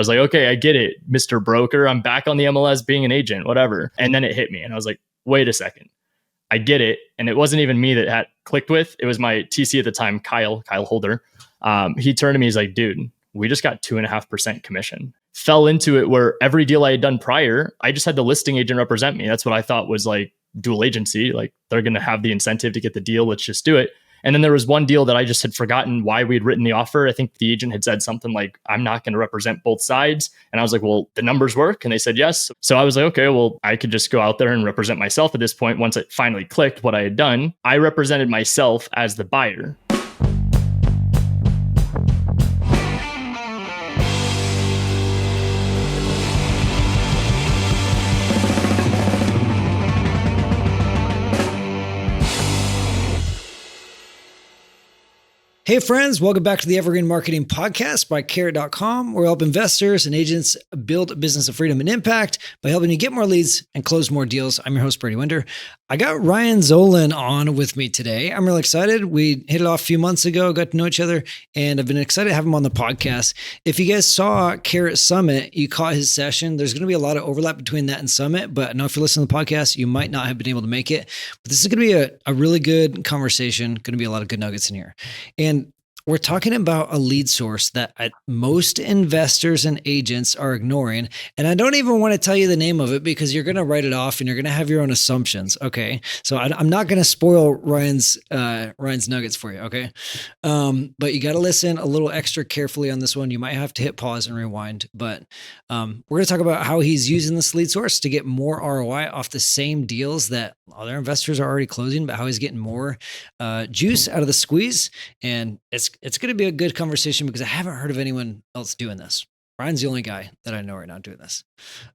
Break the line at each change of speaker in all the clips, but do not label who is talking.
was like, okay, I get it, Mr. Broker. I'm back on the MLS being an agent, whatever. And then it hit me and I was like, wait a second. I get it. And it wasn't even me that had clicked with. It was my TC at the time, Kyle Holder. He turned to me, he's like, dude, we just got 2.5% commission. Fell into it where every deal I had done prior, I just had the listing agent represent me. That's what I thought was like dual agency. Like they're going to have the incentive to get the deal. Let's just do it. And then there was one deal that I just had forgotten why we'd written the offer. I think the agent had said something like, I'm not going to represent both sides. And I was like, well, the numbers work. And they said, yes. So I was like, okay, well, I could just go out there and represent myself at this point. Once it finally clicked what I had done, I represented myself as the buyer.
Hey friends, welcome back to the Evergreen Marketing Podcast by Carrot.com, where we help investors and agents build a business of freedom and impact by helping you get more leads and close more deals. I'm your host, Brady Winder. I got Ryan Zolin on with me today. I'm really excited. We hit it off a few months ago, got to know each other, and I've been excited to have him on the podcast. If you guys saw Carrot Summit, you caught his session. There's going to be a lot of overlap between that and Summit, but I know if you're listening to the podcast, you might not have been able to make it. But this is going to be a really good conversation, going to be a lot of good nuggets in here. And we're talking about a lead source that most investors and agents are ignoring. And I don't even want to tell you the name of it because you're going to write it off and you're going to have your own assumptions. Okay. So I'm not going to spoil Ryan's nuggets for you. Okay. But you got to listen a little extra carefully on this one. You might have to hit pause and rewind, but we're going to talk about how he's using this lead source to get more ROI off the same deals that other investors are already closing, but how he's getting more juice out of the squeeze. And it's going to be a good conversation because I haven't heard of anyone else doing this. Ryan's the only guy that I know right now doing this.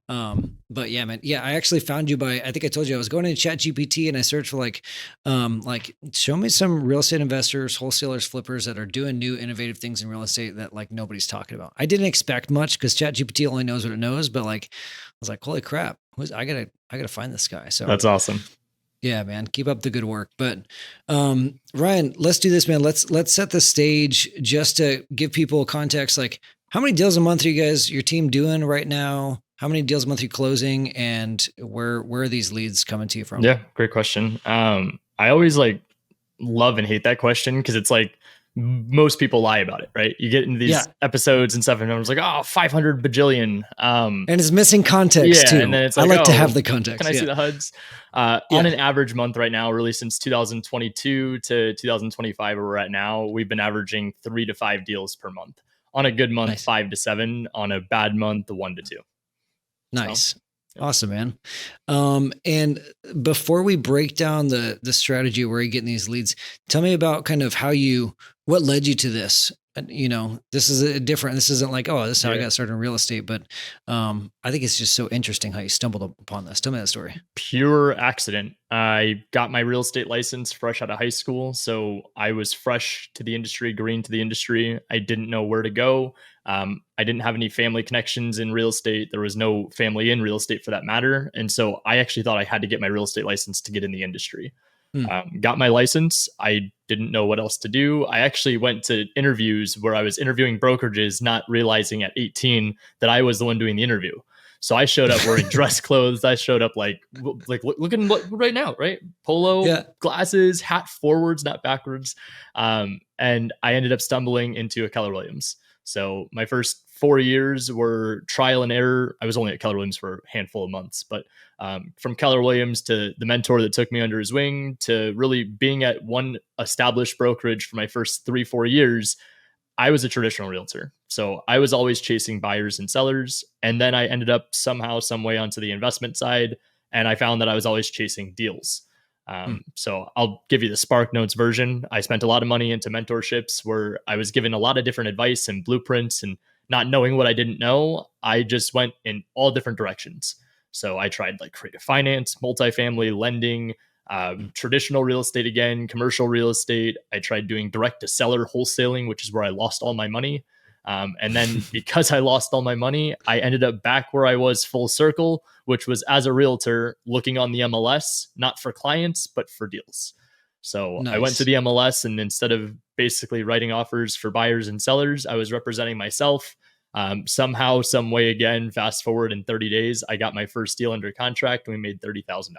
But yeah, man. Yeah, I actually found you by, I think I told you I was going into ChatGPT and I searched for like show me some real estate investors, wholesalers, flippers that are doing new innovative things in real estate that like nobody's talking about. I didn't expect much because ChatGPT only knows what it knows, but like, I was like, holy crap, I gotta find this guy. So
that's awesome.
Yeah, man. Keep up the good work. But Ryan, let's do this, man. Let's set the stage just to give people context. Like, how many deals a month are your team doing right now? How many deals a month are you closing? And where are these leads coming to you from?
Yeah, great question. I always love and hate that question because it's like most people lie about it, right? You get into these episodes and stuff and everyone's like, 500 bajillion.
And it's missing context too.
And then it's like,
I like to have the context.
Can I see the HUDs? On an average month right now, really since 2022 to 2025, where we're at now, we've been averaging 3 to 5 deals per month. On a good month, nice. 5 to 7. On a bad month, 1 to 2.
Nice. So, awesome, man. And before we break down the strategy where you're getting these leads, tell me about kind of what led you to this. You know, this isn't like, this is how I got started in real estate, but I think it's just so interesting how you stumbled upon this. Tell me that story.
Pure accident. I got my real estate license fresh out of high school. So I was fresh to the industry, green to the industry. I didn't know where to go. I didn't have any family connections in real estate. There was no family in real estate for that matter. And so I actually thought I had to get my real estate license to get in the industry. Got my license. I didn't know what else to do. I actually went to interviews where I was interviewing brokerages, not realizing at 18 that I was the one doing the interview. So I showed up wearing dress clothes. I showed up like looking right now, right? Polo, glasses, hat forwards, not backwards. And I ended up stumbling into a Keller Williams. So my first 4 years were trial and error. I was only at Keller Williams for a handful of months, but from Keller Williams to the mentor that took me under his wing to really being at one established brokerage for my first 3-4 years, I was a traditional realtor. So I was always chasing buyers and sellers. And then I ended up somehow, some way onto the investment side. And I found that I was always chasing deals. So I'll give you the Spark Notes version. I spent a lot of money into mentorships where I was given a lot of different advice and blueprints, and not knowing what I didn't know, I just went in all different directions. So I tried like creative finance, multifamily lending, traditional real estate again, commercial real estate. I tried doing direct to seller wholesaling, which is where I lost all my money. And then because I lost all my money, I ended up back where I was full circle, which was as a realtor looking on the MLS, not for clients, but for deals. So nice. I went to the MLS, and instead of basically writing offers for buyers and sellers, I was representing myself. Somehow, some way, again, fast forward in 30 days, I got my first deal under contract and we made $30,000.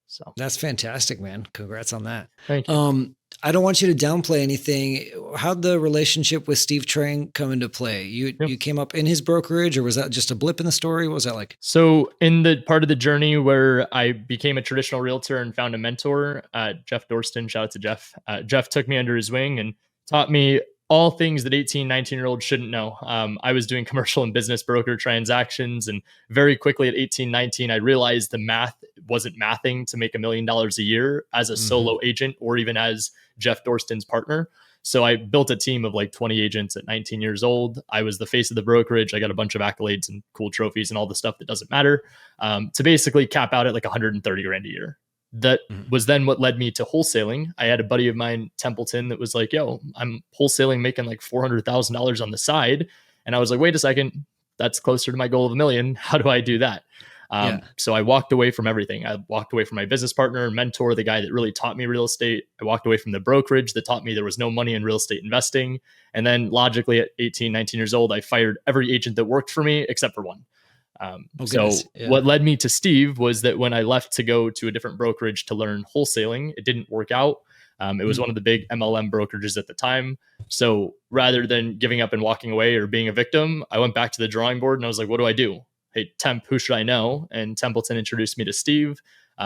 So
That's fantastic, man. Congrats on that.
thank you.
I don't want you to downplay anything. How'd the relationship with Steve Trang come into play? You came up in his brokerage, or was that just a blip in the story? What was that like?
So in the part of the journey where I became a traditional realtor and found a mentor, Jeff Dorston, shout out to Jeff. Jeff took me under his wing and taught me all things that 18, 19-year-olds shouldn't know. I was doing commercial and business broker transactions. And very quickly at 18, 19, I realized the math wasn't mathing to make $1 million a year as a solo agent or even as Jeff Dorston's partner. So I built a team of like 20 agents at 19 years old. I was the face of the brokerage. I got a bunch of accolades and cool trophies and all the stuff that doesn't matter, to basically cap out at like 130 grand a year. That was then what led me to wholesaling. I had a buddy of mine, Templeton, that was like, yo, I'm wholesaling, making like $400,000 on the side. And I was like, wait a second, that's closer to my goal of $1 million. How do I do that? So I walked away from everything. I walked away from my business partner, mentor, the guy that really taught me real estate. I walked away from the brokerage that taught me there was no money in real estate investing. And then logically at 18, 19 years old, I fired every agent that worked for me except for one. What led me to Steve was that when I left to go to a different brokerage to learn wholesaling, it didn't work out. It was one of the big MLM brokerages at the time. So rather than giving up and walking away or being a victim, I went back to the drawing board and I was like, what do I do? Hey, Temp, who should I know? And Templeton introduced me to Steve,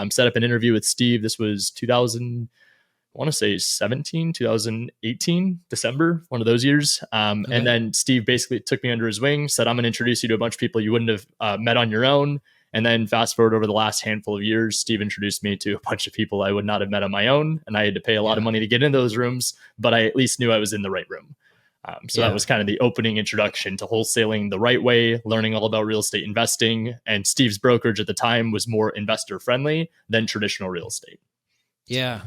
set up an interview with Steve. This was 2000, I want to say 2018, December, one of those years. And then Steve basically took me under his wing, said, I'm going to introduce you to a bunch of people you wouldn't have met on your own. And then fast forward over the last handful of years, Steve introduced me to a bunch of people I would not have met on my own. And I had to pay a lot of money to get into those rooms, but I at least knew I was in the right room. That was kind of the opening introduction to wholesaling the right way, learning all about real estate investing. And Steve's brokerage at the time was more investor friendly than traditional real estate.
Yeah.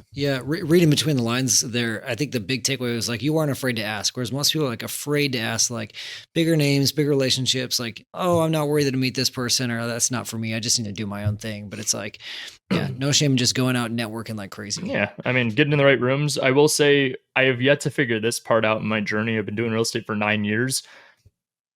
Reading between the lines there, I think the big takeaway was like, you weren't afraid to ask, whereas most people are like afraid to ask like bigger names, bigger relationships, like, oh, I'm not worried to meet this person, or that's not for me. I just need to do my own thing. But it's like, no shame in just going out and networking like crazy.
Yeah. I mean, getting in the right rooms. I will say I have yet to figure this part out in my journey. I've been doing real estate for 9 years.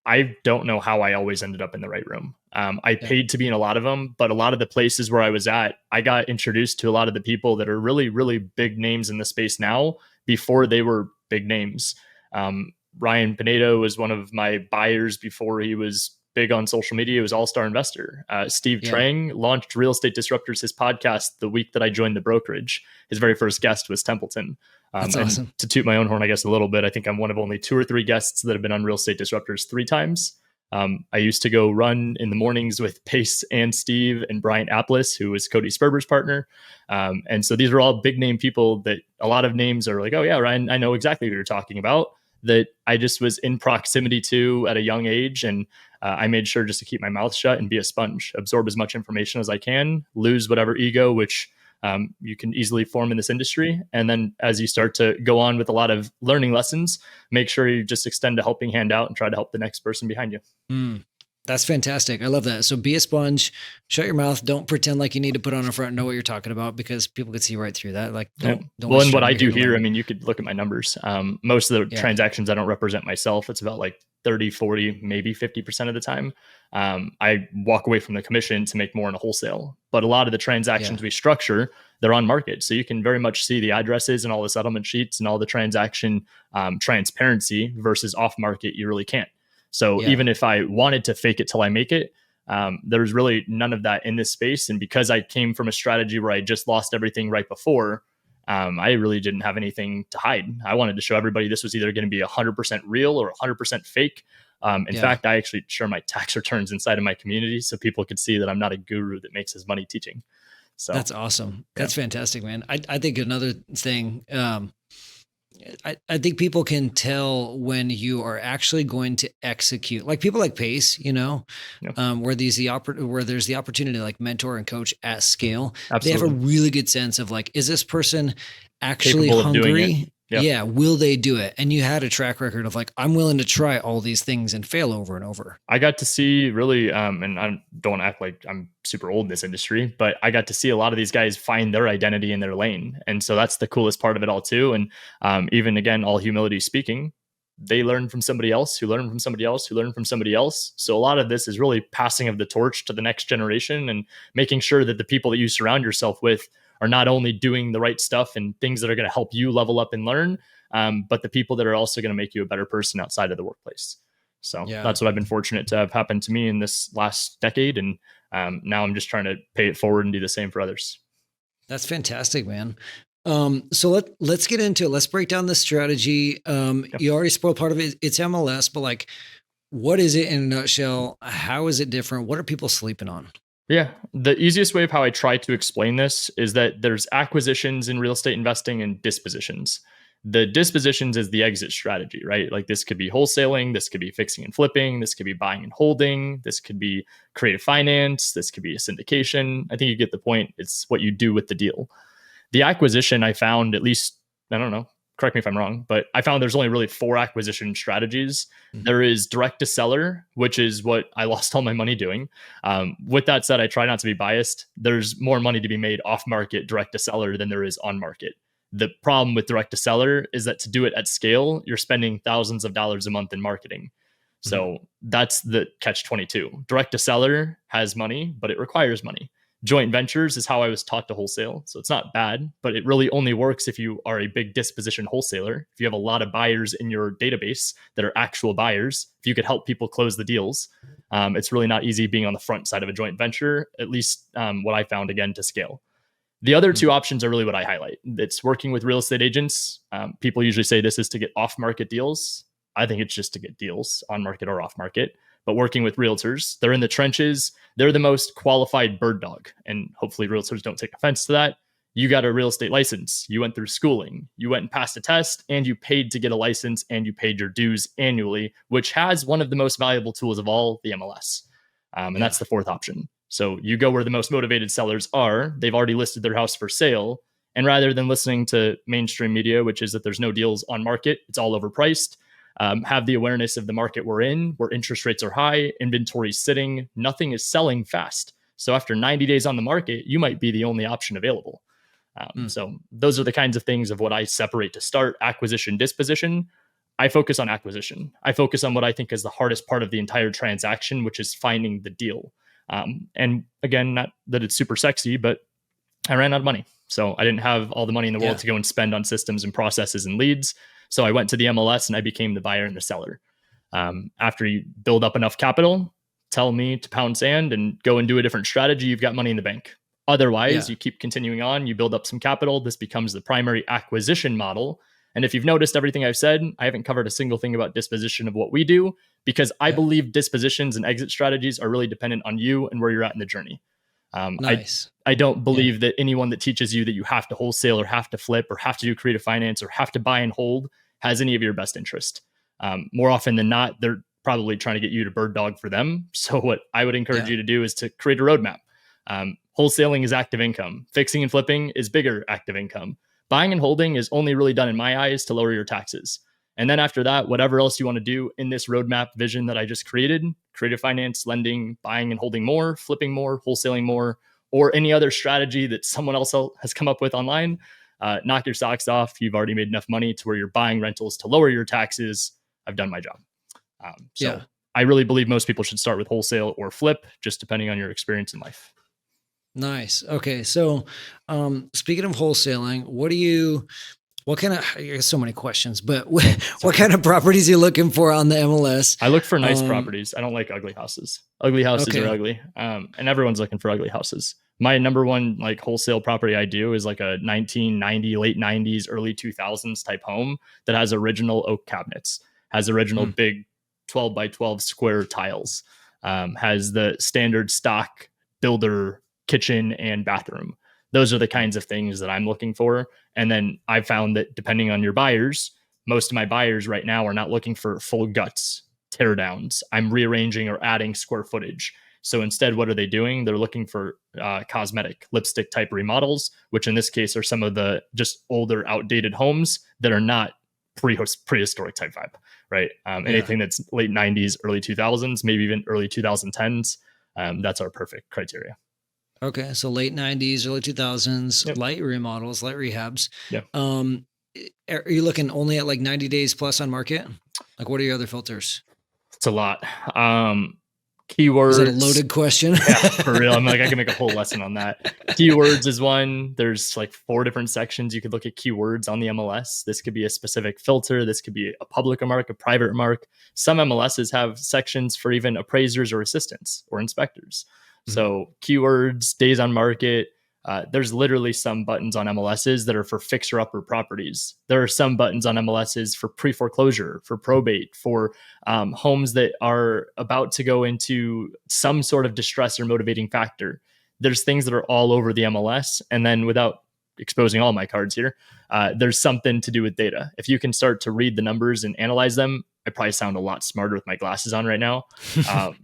I don't know how I always ended up in the right room. I paid to be in a lot of them, but a lot of the places where I was at, I got introduced to a lot of the people that are really, really big names in the space now before they were big names. Ryan Pinedo was one of my buyers before he was big on social media. He was all-star investor. Steve Trang launched Real Estate Disruptors, his podcast, the week that I joined the brokerage. His very first guest was Templeton.
That's awesome.
To toot my own horn, I guess, a little bit, I think I'm one of only 2 or 3 guests that have been on Real Estate Disruptors 3 times. I used to go run in the mornings with Pace and Steve and Brian Applis, who was Cody Sperber's partner. And so these are all big name people that a lot of names are like, oh yeah, Ryan, I know exactly who you're talking about, that I just was in proximity to at a young age. And I made sure just to keep my mouth shut and be a sponge, absorb as much information as I can, lose whatever ego, which you can easily form in this industry. And then as you start to go on with a lot of learning lessons, make sure you just extend a helping hand out and try to help the next person behind you.
That's fantastic. I love that. So be a sponge, shut your mouth. Don't pretend like you need to put on a front and know what you're talking about, because people could see right through that. Like, don't
well, and what I do here, I mean, you could look at my numbers. Most of the transactions, I don't represent myself. It's about like 30, 40, maybe 50% of the time. I walk away from the commission to make more in a wholesale. But a lot of the transactions we structure, they're on market. So you can very much see the addresses and all the settlement sheets and all the transaction transparency versus off market. You really can't. So even if I wanted to fake it till I make it, there's really none of that in this space. And because I came from a strategy where I just lost everything right before, I really didn't have anything to hide. I wanted to show everybody this was either going to be 100% real or 100% fake. In fact, I actually share my tax returns inside of my community so people could see that I'm not a guru that makes his money teaching. So
that's awesome. That's fantastic, man. I think another thing, I think people can tell when you are actually going to execute, like people like Pace, where there's the opportunity to like mentor and coach at scale. Absolutely. They have a really good sense of like, is this person actually hungry? Yeah. Will they do it? And you had a track record of like, I'm willing to try all these things and fail over and over.
I got to see really, and I don't act like I'm super old in this industry, but I got to see a lot of these guys find their identity in their lane. And so that's the coolest part of it all too. And even again, all humility speaking, they learn from somebody else, who learned from somebody else, who learned from somebody else. So a lot of this is really passing of the torch to the next generation and making sure that the people that you surround yourself with are not only doing the right stuff and things that are going to help you level up and learn, but the people that are also going to make you a better person outside of the workplace. So that's what I've been fortunate to have happened to me in this last decade. And now I'm just trying to pay it forward and do the same for others.
That's fantastic, man. So let's get into it. Let's break down the strategy. You already spoiled part of it. It's MLS, but like, what is it in a nutshell? How is it different? What are people sleeping on?
Yeah. The easiest way of how I try to explain this is that there's acquisitions in real estate investing and dispositions. The dispositions is the exit strategy, right? Like this could be wholesaling, this could be fixing and flipping, this could be buying and holding, this could be creative finance, this could be a syndication. I think you get the point. It's what you do with the deal. The acquisition, I found, at least, I don't know, correct me if I'm wrong, but I found there's only really 4 acquisition strategies. Mm-hmm. There is direct to seller, which is what I lost all my money doing. With that said, I try not to be biased. There's more money to be made off market direct to seller than there is on market. The problem with direct to seller is that to do it at scale, you're spending thousands of dollars a month in marketing. So that's the catch 22. Direct to seller has money, but it requires money. Joint ventures is how I was taught to wholesale. So it's not bad, but it really only works if you are a big disposition wholesaler. If you have a lot of buyers in your database that are actual buyers, if you could help people close the deals, it's really not easy being on the front side of a joint venture, at least what I found, again, to scale. The other 2 options are really what I highlight. It's working with real estate agents. People usually say this is to get off-market deals. I think it's just to get deals on market or off market. But working with realtors, they're in the trenches. They're the most qualified bird dog. And hopefully realtors don't take offense to that. You got a real estate license. You went through schooling. You went and passed a test, and you paid to get a license, and you paid your dues annually, which has one of the most valuable tools of all, the MLS. And that's the 4th option. So you go where the most motivated sellers are. They've already listed their house for sale. And rather than listening to mainstream media, which is that there's no deals on market, it's all overpriced, have the awareness of the market we're in, where interest rates are high, inventory's sitting, nothing is selling fast. So after 90 days on the market, you might be the only option available. So those are the kinds of things of what I separate to start: acquisition, disposition. I focus on acquisition. I focus on what I think is the hardest part of the entire transaction, which is finding the deal. And again, not that it's super sexy, but I ran out of money. So I didn't have all the money in the world to go and spend on systems and processes and leads. So I went to the MLS and I became the buyer and the seller. After you build up enough capital, tell me to pound sand and go and do a different strategy. You've got money in the bank. Otherwise, you keep continuing on, you build up some capital. This becomes the primary acquisition model. And if you've noticed everything I've said, I haven't covered a single thing about disposition of what we do, because I believe dispositions and exit strategies are really dependent on you and where you're at in the journey.
Nice.
I don't believe that anyone that teaches you that you have to wholesale or have to flip or have to do creative finance or have to buy and hold has any of your best interest. More often than not, they're probably trying to get you to bird dog for them. So what I would encourage you to do is to create a roadmap. Wholesaling is active income. Fixing and flipping is bigger active income. Buying and holding is only really done, in my eyes, to lower your taxes. And then after that, whatever else you want to do in this roadmap vision that I just created, creative finance, lending, buying and holding more, flipping more, wholesaling more, or any other strategy that someone else has come up with online, knock your socks off. You've already made enough money to where you're buying rentals to lower your taxes. I've done my job. I really believe most people should start with wholesale or flip, just depending on your experience in life.
Nice. Okay. So, speaking of wholesaling, what kind of, I guess so many questions, but what kind of properties are you looking for on the MLS?
I look for nice properties. I don't like ugly houses. Ugly houses are ugly. And everyone's looking for ugly houses. My number one like wholesale property I do is like a 1990, late 90s, early 2000s type home that has original oak cabinets, has original big 12 by 12 square tiles, has the standard stock builder kitchen and bathroom. Those are the kinds of things that I'm looking for. And then I've found that depending on your buyers, most of my buyers right now are not looking for full guts, tear downs. I'm rearranging or adding square footage. So instead, what are they doing? They're looking for cosmetic lipstick type remodels, which in this case are some of the just older, outdated homes that are not prehistoric type vibe, right? Anything that's late 90s, early 2000s, maybe even early 2010s, that's our perfect criteria.
Okay. So late 90s, early 2000s, light remodels, light rehabs.
Yeah.
are you looking only at like 90 days plus on market? Like, what are your other filters?
It's a lot.
Is that a
Keywords.
loaded question?
Yeah, for real. I'm like, I can make a whole lesson on that. Keywords is one. There's like 4 different sections. You could look at keywords on the MLS. This could be a specific filter. This could be a public remark, a private remark. Some MLSs have sections for even appraisers or assistants or inspectors. So keywords, days on market. There's literally some buttons on MLSs that are for fixer-upper properties. There are some buttons on MLSs for pre-foreclosure, for probate, for homes that are about to go into some sort of distress or motivating factor. There's things that are all over the MLS. And then without exposing all my cards here, there's something to do with data. If you can start to read the numbers and analyze them, I probably sound a lot smarter with my glasses on right now.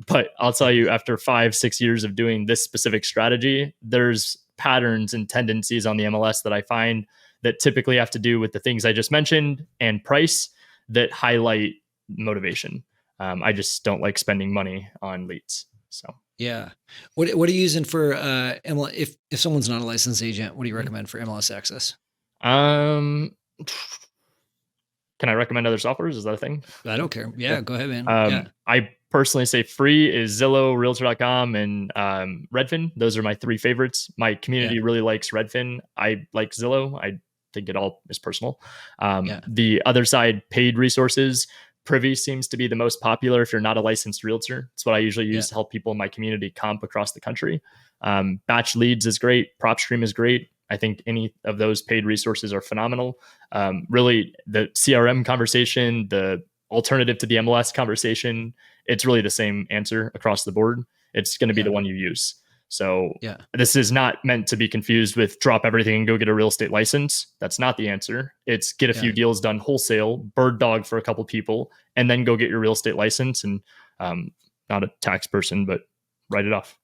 But I'll tell you, after 5-6 years of doing this specific strategy, there's patterns and tendencies on the MLS that I find that typically have to do with the things I just mentioned and price that highlight motivation. I just don't like spending money on leads. So
yeah. What are you using for MLS? If someone's not a licensed agent, what do you recommend for MLS access?
Can I recommend other softwares? Is that a thing?
I don't care. Yeah, go ahead, man.
I personally say free is Zillow, Realtor.com, and Redfin. Those are my 3 favorites. My community really likes Redfin. I like Zillow. I think it all is personal. The other side, paid resources. Privy seems to be the most popular if you're not a licensed realtor. It's what I usually use to help people in my community comp across the country. Batch Leads is great. PropStream is great. I think any of those paid resources are phenomenal. Really, the CRM conversation, the alternative to the MLS conversation, it's really the same answer across the board. It's going to be the one you use. So this is not meant to be confused with drop everything and go get a real estate license. That's not the answer. It's get a few deals done wholesale, bird dog for a couple people, and then go get your real estate license. And not a tax person, but write it off.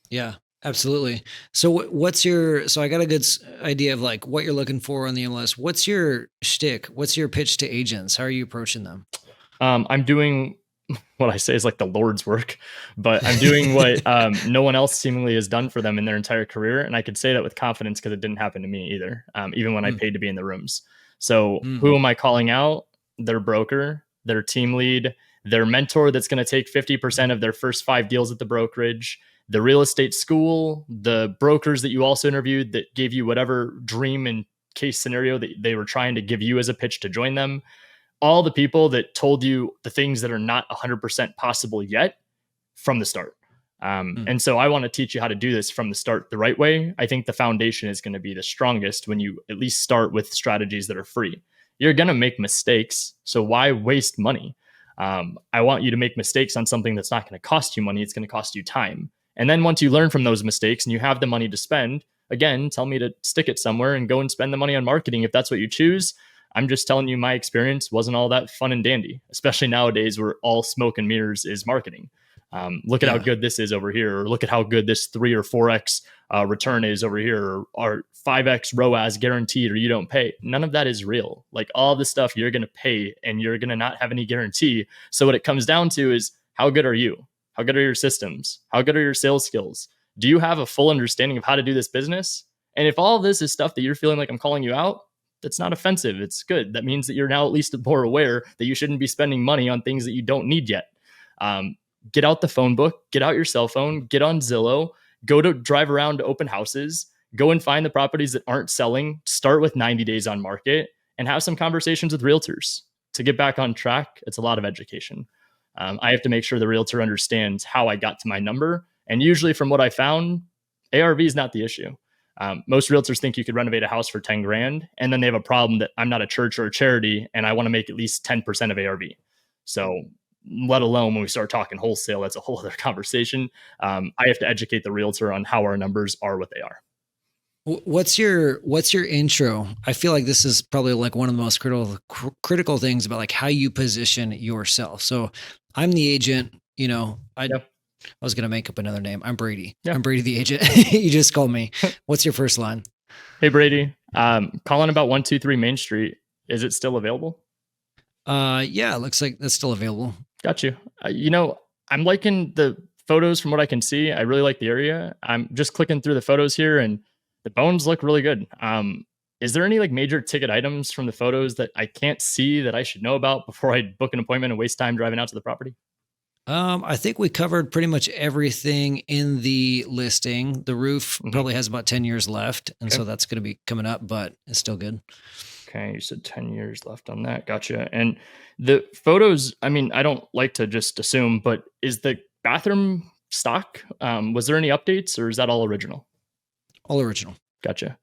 Yeah, absolutely. So so I got a good idea of like what you're looking for on the MLS. What's your shtick? What's your pitch to agents? How are you approaching them?
I'm doing what I say is like the Lord's work, but I'm doing what no one else seemingly has done for them in their entire career. And I could say that with confidence because it didn't happen to me either, even when I paid to be in the rooms. So who am I calling out? Their broker, their team lead, their mentor that's going to take 50% of their first 5 deals at the brokerage, the real estate school, the brokers that you also interviewed that gave you whatever dream and case scenario that they were trying to give you as a pitch to join them. All the people that told you the things that are not 100% possible yet from the start. And so I want to teach you how to do this from the start the right way. I think the foundation is going to be the strongest when you at least start with strategies that are free. You're going to make mistakes. So why waste money? I want you to make mistakes on something that's not going to cost you money. It's going to cost you time. And then once you learn from those mistakes and you have the money to spend, again, tell me to stick it somewhere and go and spend the money on marketing if that's what you choose. I'm just telling you my experience wasn't all that fun and dandy, especially nowadays where all smoke and mirrors is marketing. Look at how good this is over here, or look at how good this 3 or 4x return is over here, or 5x ROAS guaranteed, or you don't pay. None of that is real. Like all this stuff you're going to pay and you're going to not have any guarantee. So what it comes down to is how good are you? How good are your systems? How good are your sales skills? Do you have a full understanding of how to do this business? And if all of this is stuff that you're feeling like I'm calling you out, that's not offensive. It's good. That means that you're now at least more aware that you shouldn't be spending money on things that you don't need yet. Get out the phone book, get out your cell phone, get on Zillow, go to drive around to open houses, go and find the properties that aren't selling, start with 90 days on market, and have some conversations with realtors. To get back on track, it's a lot of education. I have to make sure the realtor understands how I got to my number. And usually from what I found, ARV is not the issue. Most realtors think you could renovate a house for 10 grand, and then they have a problem that I'm not a church or a charity, and I want to make at least 10% of ARV. So let alone when we start talking wholesale, that's a whole other conversation. I have to educate the realtor on how our numbers are what they are.
What's your intro? I feel like this is probably like one of the most critical things about like how you position yourself. So I'm the agent, I was going to make up another name. I'm Brady. I'm Brady the agent. You just called me. What's your first line?
Hey, Brady. Calling about 123 Main Street. Is it still available?
Yeah, it looks like that's still available.
Got you. I'm liking the photos from what I can see. I really like the area. I'm just clicking through the photos here and the bones look really good. is there any like major ticket items from the photos that I can't see that I should know about before I book an appointment and waste time driving out to the property?
I think we covered pretty much everything in the listing. The roof probably has about 10 years left. And so that's going to be coming up, but it's still good.
Okay, you said 10 years left on that. Gotcha. And the photos, I mean, I don't like to just assume, but is the bathroom stock? Was there any updates or is that all original?
All original.
Gotcha.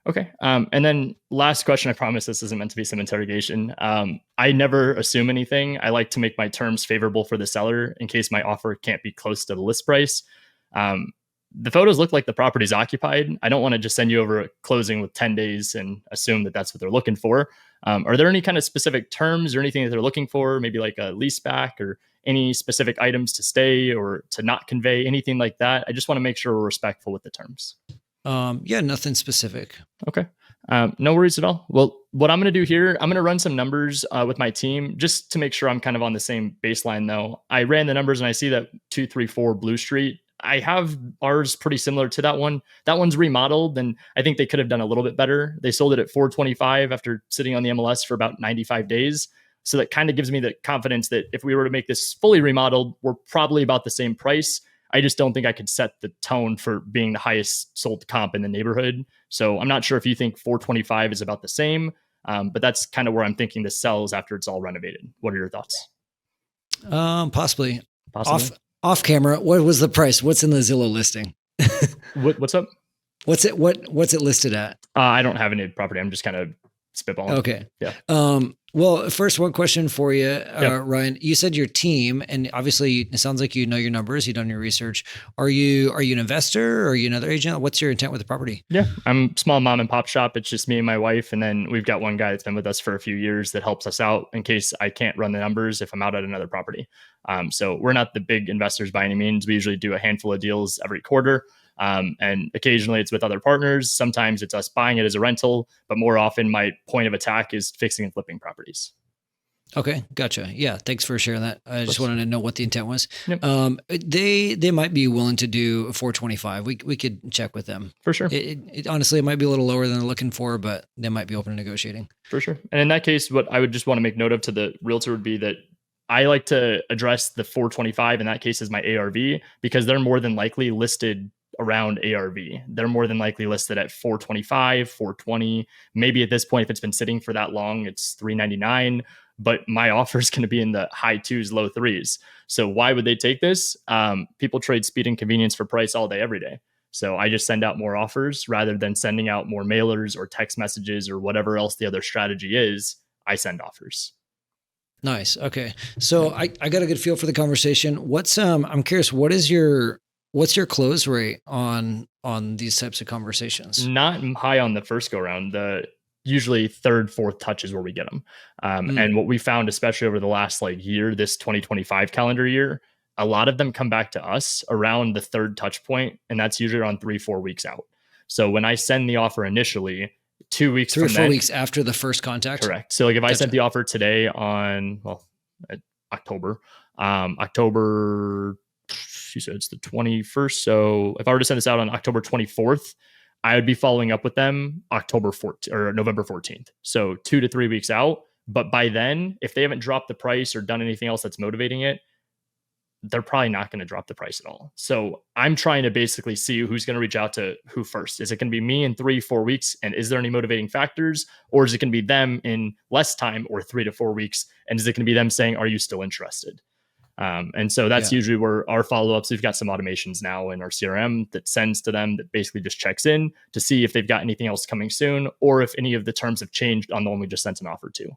Okay. And then last question, I promise this isn't meant to be some interrogation. I never assume anything. I like to make my terms favorable for the seller in case my offer can't be close to the list price. The photos look like the property's occupied. I don't want to just send you over a closing with 10 days and assume that that's what they're looking for. Are there any kind of specific terms or anything that they're looking for? Maybe like a lease back or any specific items to stay or to not convey, anything like that? I just want to make sure we're respectful with the terms.
Yeah, nothing specific.
Okay. No worries at all. Well, what I'm going to do here, I'm going to run some numbers with my team just to make sure I'm kind of on the same baseline though. I ran the numbers and I see that 234 Blue Street. I have ours pretty similar to that one. That one's remodeled and I think they could have done a little bit better. They sold it at 425 after sitting on the MLS for about 95 days. So that kind of gives me the confidence that if we were to make this fully remodeled, we're probably about the same price. I just don't think I could set the tone for being the highest sold comp in the neighborhood. So I'm not sure if you think 425 is about the same, but that's kind of where I'm thinking this sells after it's all renovated. What are your thoughts?
Possibly. Off camera. What was the price? What's in the Zillow listing?
What's up?
What's it listed at?
I don't have any property. I'm just kind of spitballing.
Okay.
Yeah.
Well, first, one question for you, Ryan. You said your team, and obviously it sounds like you know your numbers, you've done your research. Are you an investor or are you another agent? What's your intent with the property?
Yeah, I'm a small mom and pop shop. It's just me and my wife. And then we've got one guy that's been with us for a few years that helps us out in case I can't run the numbers if I'm out at another property. So we're not the big investors by any means. We usually do a handful of deals every quarter. And occasionally it's with other partners. Sometimes it's us buying it as a rental, but more often my point of attack is fixing and flipping properties.
Okay. Gotcha. Yeah. Thanks for sharing that. I just wanted to know what the intent was.
Yep.
They might be willing to do a 425. We could check with them
for sure.
It honestly, it might be a little lower than they're looking for, but they might be open to negotiating
for sure. And in that case, what I would just want to make note of to the realtor would be that I like to address the 425 in that case as my ARV because they're more than likely listed around ARV. They're more than likely listed at 425, 420. Maybe at this point, if it's been sitting for that long, it's 399. But my offer is going to be in the high twos, low threes. So why would they take this? People trade speed and convenience for price all day, every day. So I just send out more offers rather than sending out more mailers or text messages or whatever else the other strategy is. I send offers.
Nice. Okay. So I got a good feel for the conversation. I'm curious, what's your close rate on these types of conversations?
Not high on the first go round. The usually third, fourth touch is where we get them. And what we found, especially over the last year, this 2025 calendar year, a lot of them come back to us around the third touch point. And that's usually around 3-4 weeks out. So when I send the offer initially, 2 weeks
from 3 or 4 weeks after the first contact.
Correct. So if I sent the offer today on October, she said it's the 21st. So if I were to send this out on October 24th, I would be following up with them October 14th or November 14th. So 2 to 3 weeks out. But by then, if they haven't dropped the price or done anything else that's motivating it, they're probably not going to drop the price at all. So I'm trying to basically see who's going to reach out to who first. Is it going to be me in 3-4 weeks? And is there any motivating factors? Or is it going to be them in less time or 3 to 4 weeks? And is it going to be them saying, are you still interested? And so that's usually where our follow-ups, we've got some automations now in our CRM that sends to them that basically just checks in to see if they've got anything else coming soon or if any of the terms have changed on the one we just sent an offer to.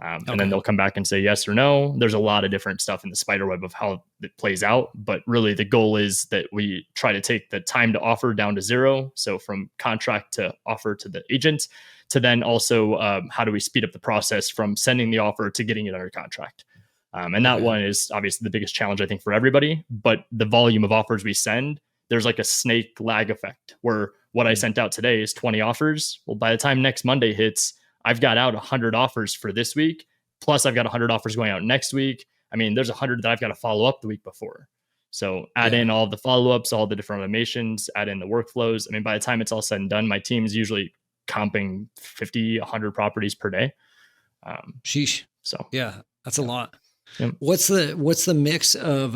And then they'll come back and say yes or no. There's a lot of different stuff in the spider web of how it plays out. But really the goal is that we try to take the time to offer down to 0. So from contract to offer to the agent to then also how do we speed up the process from sending the offer to getting it under contract. And that one is obviously the biggest challenge, I think, for everybody. But the volume of offers we send, there's like a snake lag effect where what I sent out today is 20 offers. Well, by the time next Monday hits, I've got out 100 offers for this week. Plus, I've got 100 offers going out next week. I mean, there's 100 that I've got to follow up the week before. So add in all the follow-ups, all the different automations, add in the workflows. I mean, by the time it's all said and done, my team's usually comping 50, 100 properties per day.
Sheesh.
So
yeah, that's a lot.
Yep.
What's the mix of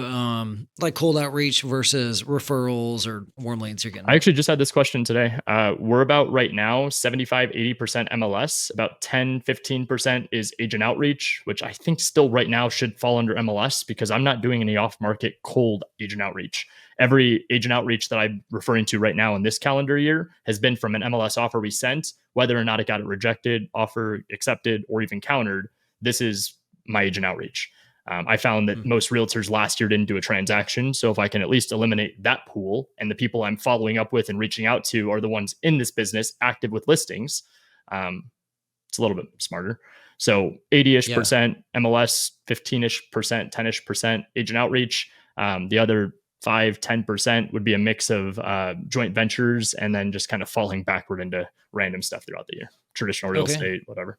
like cold outreach versus referrals or warm leads you're getting?
I actually just had this question today. We're about right now 75, 80% MLS, about 10, 15% is agent outreach, which I think still right now should fall under MLS because I'm not doing any off market cold agent outreach. Every agent outreach that I'm referring to right now in this calendar year has been from an MLS offer we sent, whether or not it got it rejected, offer accepted, or even countered. This is my agent outreach. I found that most realtors last year didn't do a transaction. So if I can at least eliminate that pool and the people I'm following up with and reaching out to are the ones in this business active with listings, it's a little bit smarter. So 80-ish percent MLS, 15-ish percent, 10-ish percent agent outreach. The other 5-10% would be a mix of joint ventures and then just kind of falling backward into random stuff throughout the year, traditional real estate, whatever.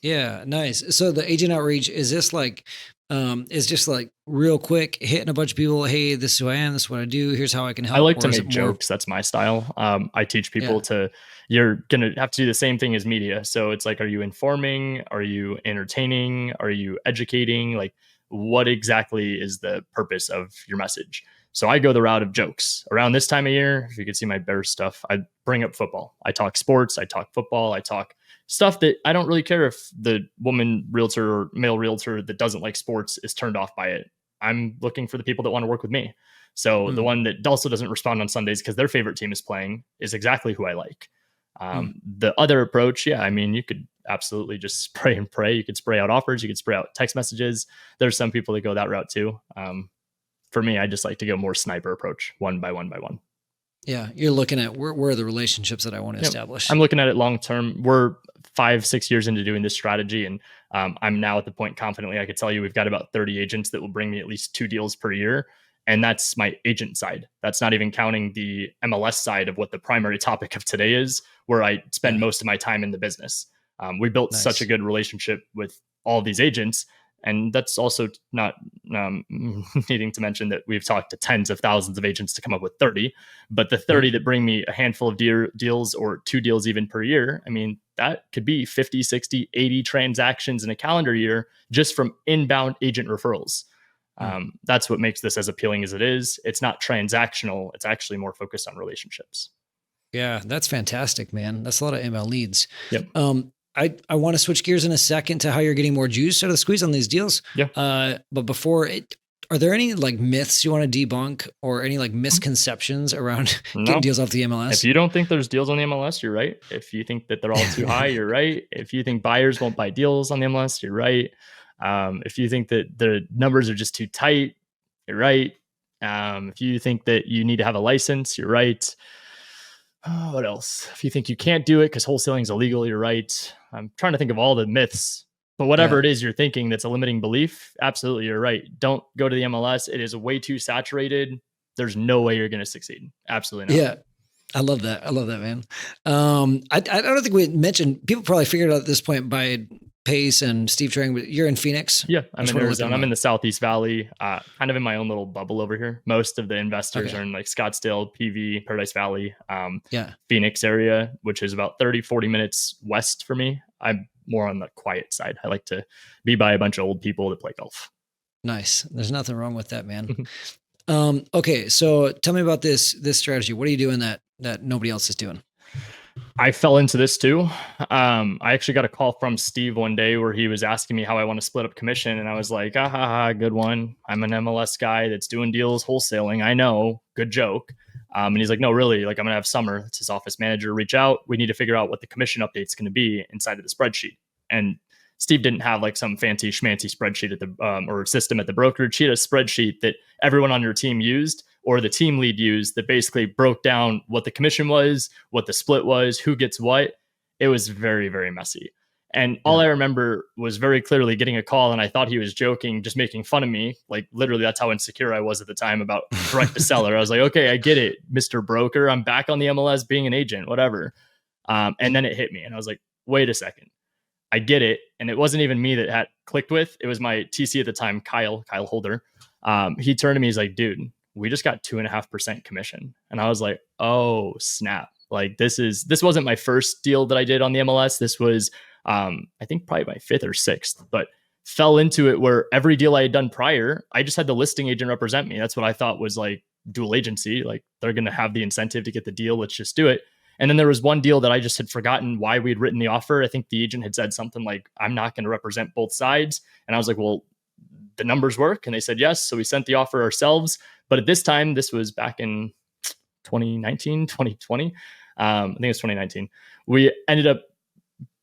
Yeah, nice. So the agent outreach, is this like, is just like real quick hitting a bunch of people? Hey, this is who I am. This is what I do. Here's how I can help.
I like to make jokes. That's my style. I teach people you're going to have to do the same thing as media. So it's like, are you informing? Are you entertaining? Are you educating? Like, what exactly is the purpose of your message? So I go the route of jokes. Around this time of year, if you could see my Bears stuff, I bring up football. I talk sports. I talk football. I talk stuff that I don't really care if the woman realtor or male realtor that doesn't like sports is turned off by it. I'm looking for the people that want to work with me. So the one that also doesn't respond on Sundays because their favorite team is playing is exactly who I like. The other approach, I mean, you could absolutely just spray and pray. You could spray out offers. You could spray out text messages. There's some people that go that route too. For me, I just like to go more sniper approach, one by one by one.
Yeah, you're looking at where are the relationships that I want to establish.
I'm looking at it long term. We're 5-6 years into doing this strategy, and I'm now at the point confidently I could tell you we've got about 30 agents that will bring me at least 2 deals per year. And that's my agent side. That's not even counting the MLS side of what the primary topic of today is, where I spend most of my time in the business. We built such a good relationship with all these agents. And that's also not needing to mention that we've talked to tens of thousands of agents to come up with 30, but the 30 that bring me a handful of deals or 2 deals even per year, I mean, that could be 50, 60, 80 transactions in a calendar year just from inbound agent referrals. That's what makes this as appealing as it is. It's not transactional. It's actually more focused on relationships.
Yeah, that's fantastic, man. That's a lot of ML leads.
Yep.
I want to switch gears in a second to how you're getting more juice out of the squeeze on these deals.
Yeah.
But before are there any like myths you want to debunk or any like misconceptions around getting deals off the MLS?
If you don't think there's deals on the MLS, you're right. If you think that they're all too high, you're right. If you think buyers won't buy deals on the MLS, you're right. If you think that the numbers are just too tight, you're right. If you think that you need to have a license, you're right. What else? If you think you can't do it because wholesaling is illegal, you're right. I'm trying to think of all the myths, but whatever it is you're thinking that's a limiting belief, absolutely, you're right. Don't go to the MLS. It is way too saturated. There's no way you're going to succeed. Absolutely not.
Yeah. I love that. I love that, man. I don't think we mentioned, people probably figured out at this point by Pace and Steve Trang, but you're in Phoenix.
Yeah, I'm in Arizona. I'm in the Southeast Valley, kind of in my own little bubble over here. Most of the investors are in like Scottsdale, PV, Paradise Valley, Phoenix area, which is about 30, 40 minutes west for me. I'm more on the quiet side. I like to be by a bunch of old people that play golf.
Nice. There's nothing wrong with that, man. Okay. So tell me about this strategy. What are you doing that nobody else is doing?
I fell into this too. I actually got a call from Steve one day where he was asking me how I want to split up commission. And I was like, good one. I'm an MLS guy that's doing deals wholesaling. I know, good joke. And he's like, no, really, like I'm going to have Summer, it's his office manager, reach out. We need to figure out what the commission update's going to be inside of the spreadsheet. And Steve didn't have like some fancy schmancy spreadsheet at the or system at the brokerage. He had a spreadsheet that everyone on your team used or the team lead used that basically broke down what the commission was, what the split was, who gets what. It was very, very messy. And all I remember was very clearly getting a call and I thought he was joking, just making fun of me. Like literally that's how insecure I was at the time about direct to seller. I was like, okay, I get it, Mr. Broker. I'm back on the MLS being an agent, whatever. And then it hit me and I was like, wait a second. I get it. And it wasn't even me that had clicked with. It was my TC at the time, Kyle Holder. He turned to me, he's like, dude, we just got 2.5% commission. And I was like, oh, snap. Like this wasn't my first deal that I did on the MLS. This was, I think probably my fifth or sixth, but fell into it where every deal I had done prior, I just had the listing agent represent me. That's what I thought was like dual agency. Like they're going to have the incentive to get the deal. Let's just do it. And then there was one deal that I just had forgotten why we'd written the offer. I think the agent had said something like, I'm not going to represent both sides. And I was like, well, the numbers work. And they said yes. So we sent the offer ourselves. But at this time, this was back in 2019, 2020. I think it was 2019. We ended up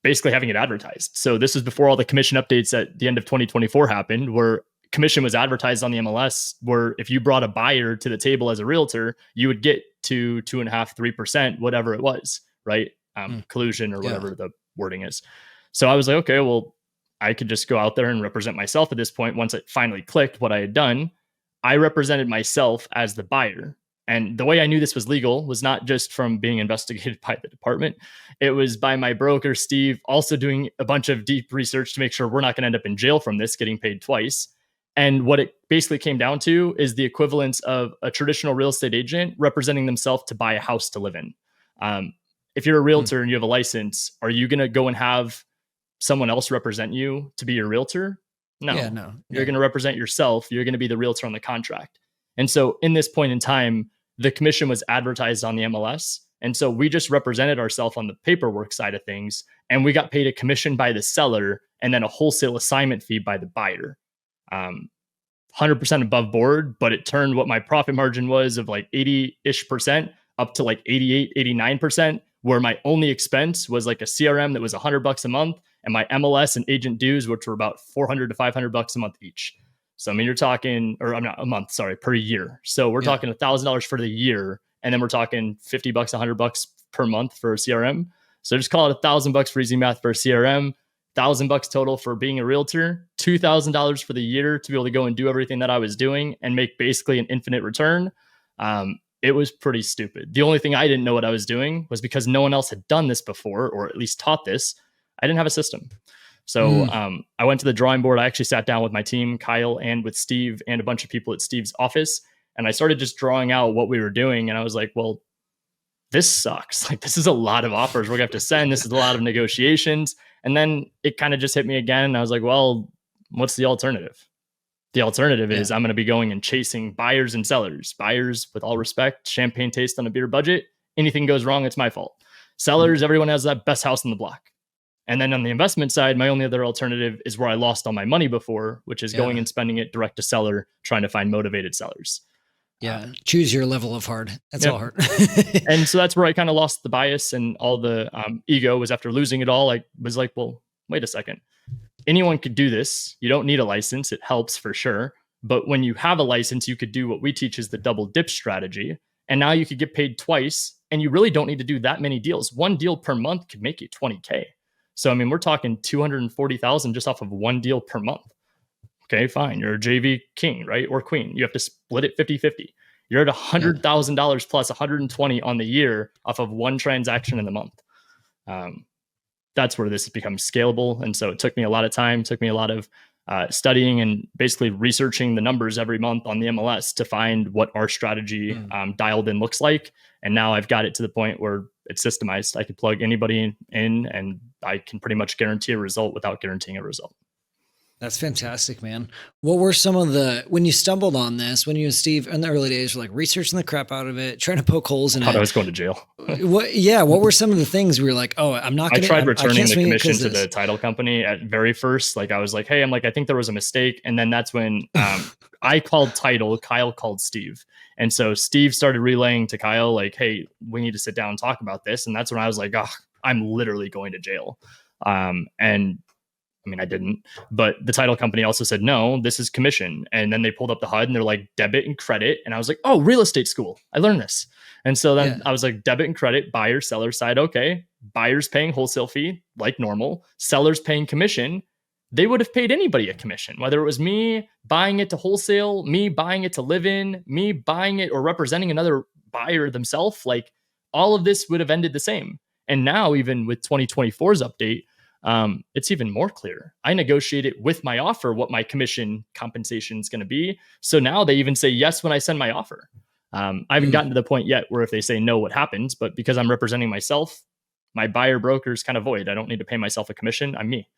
basically having it advertised. So this is before all the commission updates at the end of 2024 happened, where commission was advertised on the MLS, where if you brought a buyer to the table as a realtor, you would get to 2.5%, 3%, whatever it was, right? Collusion or whatever the wording is. So I was like, okay, well, I could just go out there and represent myself at this point. Once it finally clicked what I had done, I represented myself as the buyer. And the way I knew this was legal was not just from being investigated by the department. It was by my broker, Steve, also doing a bunch of deep research to make sure we're not going to end up in jail from this, getting paid twice. And what it basically came down to is the equivalence of a traditional real estate agent representing themselves to buy a house to live in. If you're a realtor and you have a license, are you going to go and have someone else represent you to be your realtor? No. You're going to represent yourself. You're going to be the realtor on the contract. And so in this point in time, the commission was advertised on the MLS. And so we just represented ourselves on the paperwork side of things. And we got paid a commission by the seller and then a wholesale assignment fee by the buyer. 100% above board, but it turned what my profit margin was of like 80-ish% up to like 88, 89%, where my only expense was like a CRM that was $100 a month and my MLS and agent dues, which were about $400 to $500 a month each. So, I mean, you're talking, or I'm not a month, sorry, per year. So we're talking $1,000 for the year. And then we're talking $50, $100 per month for a CRM. So just call it $1,000 for easy math for a CRM, $1,000 total for being a realtor, $2,000 for the year to be able to go and do everything that I was doing and make basically an infinite return. It was pretty stupid. The only thing I didn't know what I was doing was because no one else had done this before, or at least taught this. I didn't have a system. So I went to the drawing board. I actually sat down with my team, Kyle, and with Steve and a bunch of people at Steve's office. And I started just drawing out what we were doing. And I was like, well, this sucks. Like, this is a lot of offers we're going to have to send. This is a lot of negotiations. And then it kind of just hit me again. And I was like, well, what's the alternative? The alternative is I'm going to be going and chasing buyers and sellers. Buyers, with all respect, champagne taste on a beer budget. Anything goes wrong, it's my fault. Sellers, everyone has that best house in the block. And then on the investment side, my only other alternative is where I lost all my money before, which is going and spending it direct to seller, trying to find motivated sellers.
Choose your level of hard. That's all hard.
And so that's where I kind of lost the bias, and all the ego was after losing it all. I was like, well, wait a second. Anyone could do this. You don't need a license. It helps for sure. But when you have a license, you could do what we teach is the double dip strategy. And now you could get paid twice, and you really don't need to do that many deals. One deal per month could make you $20K. So, I mean, we're talking $240,000 just off of one deal per month. Okay, fine. You're a JV king, right? Or queen. You have to split it 50-50. You're at $100,000 plus 120 on the year off of one transaction in the month. That's where this becomes scalable. And so it took me a lot of time, took me a lot of studying and basically researching the numbers every month on the MLS to find what our strategy dialed in looks like. And now I've got it to the point where it's systemized. I could plug anybody in and I can pretty much guarantee a result without guaranteeing a result.
That's fantastic, man. What were some of when you stumbled on this, when you and Steve in the early days were like researching the crap out of it, trying to poke holes in it?
I was going to jail.
What were some of the things we were like, oh, I'm not going to.
I tried returning the commission to the title company at very first. Like I was like, hey, I think there was a mistake. And then that's when I called title, Kyle called Steve. And so Steve started relaying to Kyle, like, hey, we need to sit down and talk about this. And that's when I was like, oh, I'm literally going to jail. And I mean, I didn't, but the title company also said, no, this is commission. And then they pulled up the HUD and they're like debit and credit. And I was like, oh, real estate school. I learned this. And so then I was like, debit and credit, buyer, seller side. Okay. Buyers paying wholesale fee like normal, sellers paying commission. They would have paid anybody a commission, whether it was me buying it to wholesale, me buying it to live in, me buying it or representing another buyer themselves. Like all of this would have ended the same. And now even with 2024's update, it's even more clear. I negotiated with my offer what my commission compensation is going to be. So now they even say yes when I send my offer. I haven't gotten to the point yet where if they say no, what happens? But because I'm representing myself, my buyer broker is kind of void. I don't need to pay myself a commission. I'm me.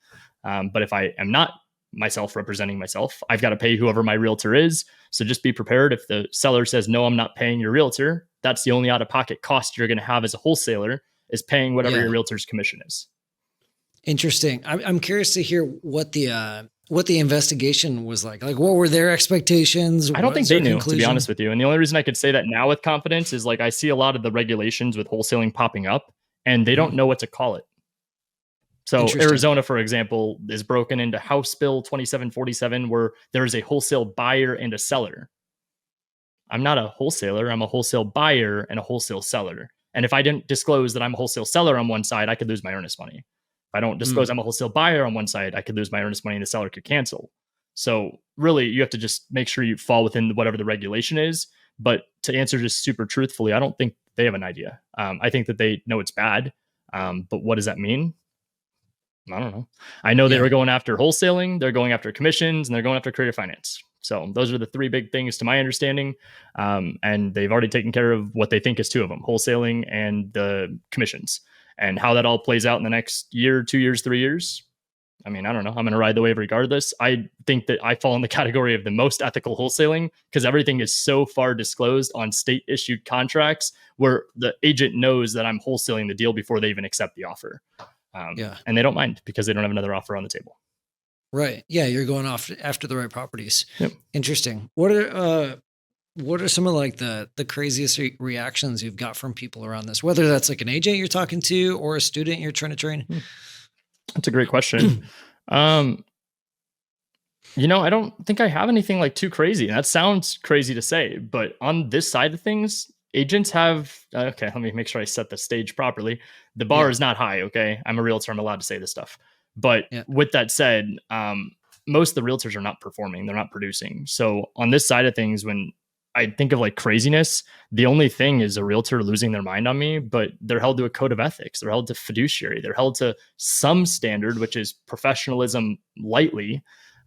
But if I am not myself representing myself, I've got to pay whoever my realtor is. So just be prepared. If the seller says, no, I'm not paying your realtor, that's the only out-of-pocket cost you're going to have as a wholesaler, is paying whatever your realtor's commission is.
Interesting. I'm curious to hear what the investigation was like. Like, what were their expectations?
I don't think they knew, to be honest with you. And the only reason I could say that now with confidence is like I see a lot of the regulations with wholesaling popping up, and they don't know what to call it. So Arizona, for example, is broken into House Bill 2747, where there is a wholesale buyer and a seller. I'm not a wholesaler. I'm a wholesale buyer and a wholesale seller. And if I didn't disclose that I'm a wholesale seller on one side, I could lose my earnest money. If I don't disclose I'm a wholesale buyer on one side, I could lose my earnest money and the seller could cancel. So really, you have to just make sure you fall within whatever the regulation is. But to answer just super truthfully, I don't think they have an idea. I think that they know it's bad. But what does that mean? I don't know. I know they were going after wholesaling, they're going after commissions, and they're going after creative finance. So those are the three big things to my understanding. And they've already taken care of what they think is two of them, wholesaling and the commissions. And how that all plays out in the next year, 2 years, 3 years, I mean, I don't know. I'm going to ride the wave regardless. I think that I fall in the category of the most ethical wholesaling because everything is so far disclosed on state issued contracts where the agent knows that I'm wholesaling the deal before they even accept the offer. And they don't mind because they don't have another offer on the table.
Right. Yeah. You're going off after the right properties.
Yep.
Interesting. What are some of like the craziest reactions you've got from people around this, whether that's like an agent you're talking to or a student you're trying to train?
That's a great question. I don't think I have anything like too crazy. And that sounds crazy to say, but on this side of things, agents have, okay, let me make sure I set the stage properly. The bar is not high. Okay. I'm a realtor. I'm allowed to say this stuff. But with that said, most of the realtors are not performing. They're not producing. So on this side of things, when I think of like craziness, the only thing is a realtor losing their mind on me, but they're held to a code of ethics. They're held to fiduciary. They're held to some standard, which is professionalism lightly.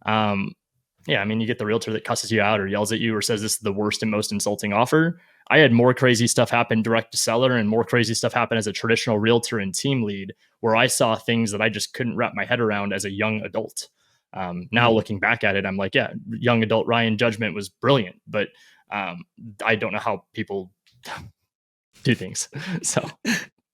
You get the realtor that cusses you out or yells at you or says this is the worst and most insulting offer. I had more crazy stuff happen direct to seller and more crazy stuff happen as a traditional realtor and team lead, where I saw things that I just couldn't wrap my head around as a young adult. Now looking back at it, I'm like, young adult Ryan judgment was brilliant, but I don't know how people do things. So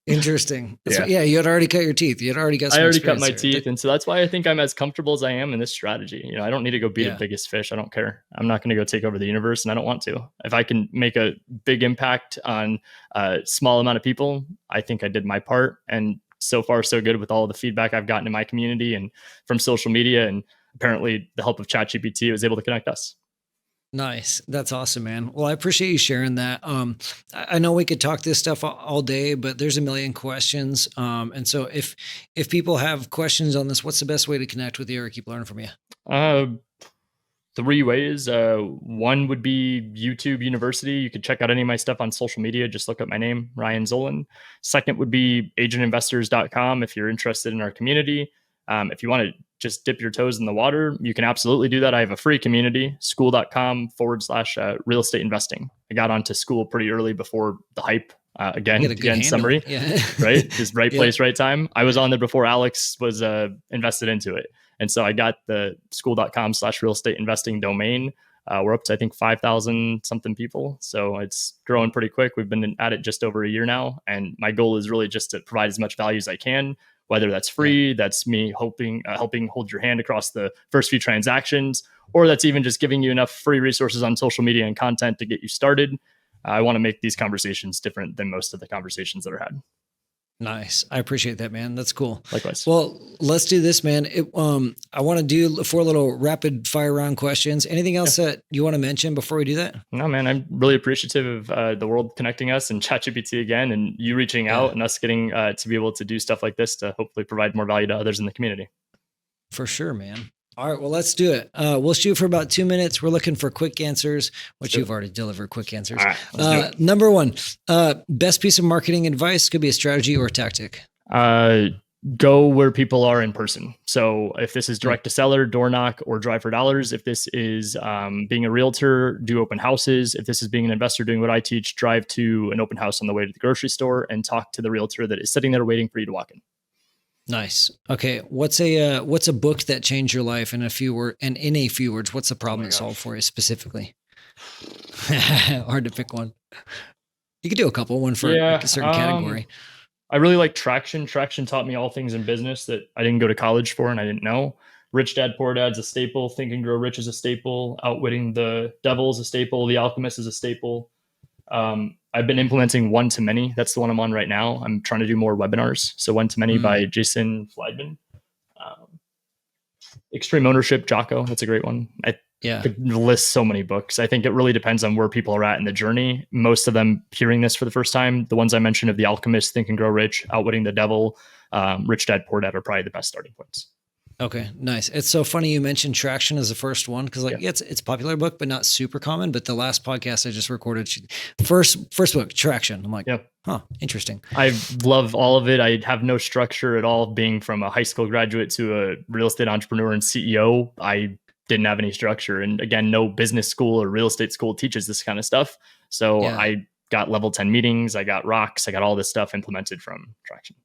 interesting. You had already cut your teeth. You had already got.
I already cut my teeth, and so that's why I think I'm as comfortable as I am in this strategy. I don't need to go be the biggest fish. I don't care. I'm not going to go take over the universe, and I don't want to. If I can make a big impact on a small amount of people, I think I did my part. And so far, so good with all the feedback I've gotten in my community and from social media, and apparently the help of ChatGPT was able to connect us.
Nice. That's awesome, man. Well, I appreciate you sharing that. I know we could talk this stuff all day, but there's a million questions. And so if people have questions on this, what's the best way to connect with you or keep learning from you?
3 ways. One would be YouTube University. You could check out any of my stuff on social media. Just look up my name, Ryan Zolin. Second would be agentinvestors.com if you're interested in our community. If you want to just dip your toes in the water, you can absolutely do that. I have a free community, school.com/real estate investing. I got onto school pretty early before the hype. Again, summary, right? Just right place, right time. I was on there before Alex was invested into it. And so I got the school.com/real estate investing domain. We're up to, I think, 5,000 something people. So it's growing pretty quick. We've been at it just over a year now. And my goal is really just to provide as much value as I can, whether that's free, that's me helping hold your hand across the first few transactions, or that's even just giving you enough free resources on social media and content to get you started. I want to make these conversations different than most of the conversations that are had.
Nice. I appreciate that, man. That's cool.
Likewise.
Well, let's do this, man. I want to do 4 little rapid fire round questions. Anything else that you want to mention before we do that?
No, man, I'm really appreciative of the world connecting us and ChatGPT again, and you reaching out and us getting to be able to do stuff like this to hopefully provide more value to others in the community.
For sure, man. All right, well, let's do it. We'll shoot for about 2 minutes. We're looking for quick answers, which you've already delivered quick answers.
All right,
number 1, best piece of marketing advice, could be a strategy or a tactic.
go where people are in person. So if this is direct to seller, door knock, or drive for dollars, if this is being a realtor, do open houses. If this is being an investor, doing what I teach, drive to an open house on the way to the grocery store and talk to the realtor that is sitting there waiting for you to walk in.
Nice. Okay. What's a book that changed your life in a few words? And in a few words, what's the problem it solved for you specifically? Hard to pick one. You could do a couple, one for like a certain category.
I really like Traction. Traction taught me all things in business that I didn't go to college for and I didn't know. Rich Dad, Poor Dad's a staple. Think and Grow Rich is a staple. Outwitting the Devil is a staple. The Alchemist is a staple. I've been implementing One to Many. That's the one I'm on right now. I'm trying to do more webinars. So One to Many by Jason Fleidman. Extreme Ownership, Jocko. That's a great one. I could list so many books. I think it really depends on where people are at in the journey. Most of them hearing this for the first time, the ones I mentioned of The Alchemist, Think and Grow Rich, Outwitting the Devil, Rich Dad, Poor Dad are probably the best starting points.
Okay, nice. It's so funny you mentioned Traction as the first one because it's a popular book, but not super common. But the last podcast I just recorded, first book, Traction. I'm like, huh, interesting.
I love all of it. I have no structure at all. Being from a high school graduate to a real estate entrepreneur and CEO, I didn't have any structure. And again, no business school or real estate school teaches this kind of stuff. So I got level 10 meetings. I got rocks. I got all this stuff implemented from Traction.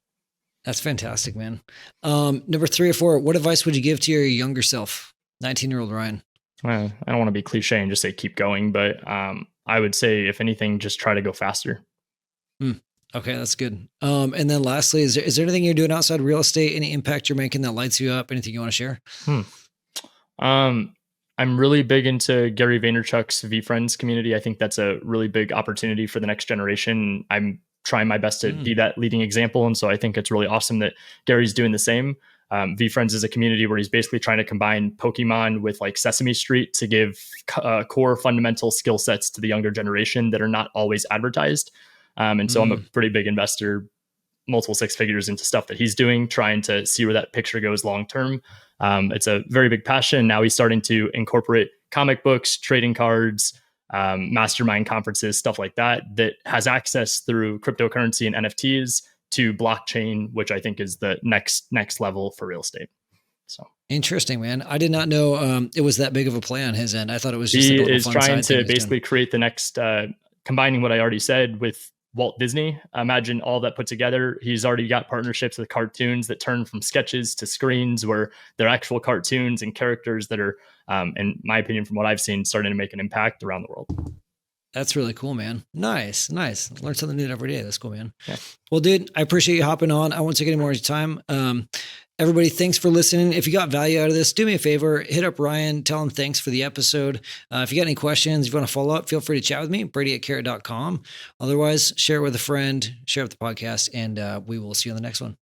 That's fantastic, man. Number 3 or 4, what advice would you give to your younger self, 19-year-old Ryan?
Well, I don't want to be cliche and just say keep going, but I would say, if anything, just try to go faster.
Okay, that's good. And then lastly, is there anything you're doing outside real estate, any impact you're making that lights you up, anything you want to share?
I'm really big into Gary Vaynerchuk's VFriends community. I think that's a really big opportunity for the next generation. I'm trying my best to be that leading example. And so I think it's really awesome that Gary's doing the same. VFriends is a community where he's basically trying to combine Pokemon with like Sesame Street to give core fundamental skill sets to the younger generation that are not always advertised. And so I'm a pretty big investor, multiple 6 figures into stuff that he's doing, trying to see where that picture goes long-term. It's a very big passion. Now he's starting to incorporate comic books, trading cards, mastermind conferences, stuff like that has access through cryptocurrency and NFTs to blockchain, which I think is the next level for real estate. So
interesting, man. I did not know it was that big of a play on his end. I thought it was just
he is trying to basically create the next, combining what I already said with Walt Disney. Imagine all that put together. He's already got partnerships with cartoons that turn from sketches to screens where they're actual cartoons and characters that are, in my opinion, from what I've seen, starting to make an impact around the world.
That's really cool, man. Nice. Learn something new every day. That's cool, man. Yeah. Well, dude, I appreciate you hopping on. I won't take any more of your time. Everybody, thanks for listening. If you got value out of this, do me a favor, hit up Ryan, tell him thanks for the episode. If you got any questions, if you want to follow up, feel free to chat with me, brady@carrot.com. Otherwise, share it with a friend, share with the podcast, and we will see you on the next one.